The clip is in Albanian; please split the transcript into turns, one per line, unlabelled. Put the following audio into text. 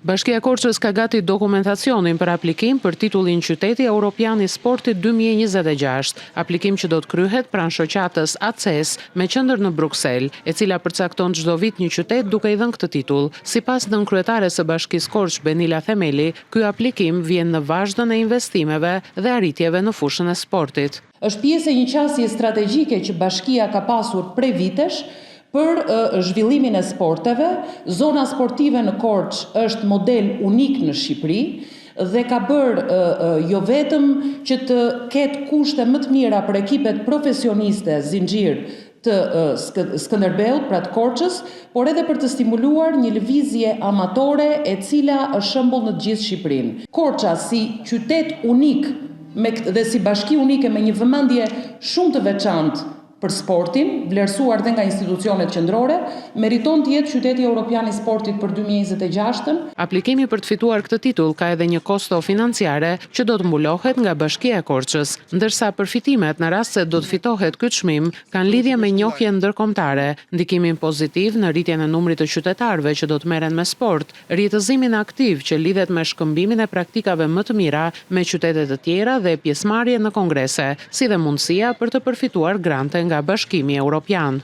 Bashkia e Korçës ka gati dokumentacionin për aplikim për titullin Qyteti Evropian i Sportit 2026, aplikim që do të kryhet pranë shoqatës ACES me qendër në Bruksel, e cila përcakton çdo vit një qytet duke i dhënë këtë titull. Sipas nënkryetares së Bashkisë Korç, Benila Themeli, ky aplikim vjen në vazhdën e investimeve dhe arritjeve në fushën e sportit.
Është pjesë e një qasje strategjike që bashkia ka pasur prej vitesh për zhvillimin e sporteve. Zona sportive në Korç është model unik në Shqipëri dhe ka bërë jo vetëm që të ketë kushte më të mira për ekipet profesioniste zinxhir të Skënderbeut, pra të Korçës, por edhe për të stimuluar një lëvizje amatore e cila është shembull në të gjithë Shqipërinë. Korça si qytet unik dhe si bashki unike me një vëmendje shumë të veçantë për sportin, vlerësuar dhe nga institucionet qendrore, meriton të jetë qyteti evropian i sportit për 2026-ën.
Aplikimi për të fituar këtë titull ka edhe një kosto financiare që do të mbulohet nga Bashkia e Korçës, ndërsa përfitimet në rast se do të fitohet ky çmim kanë lidhje me njohjen ndërkombëtare, ndikimin pozitiv në rritjen e numrit të qytetarëve që do të merren me sport, rrjetëzimin aktiv që lidhet me shkëmbimin e praktikave më të mira me qytete të tjera dhe pjesëmarrje në kongrese, si dhe mundësia për të përfituar grante nga Bashkimi Evropian.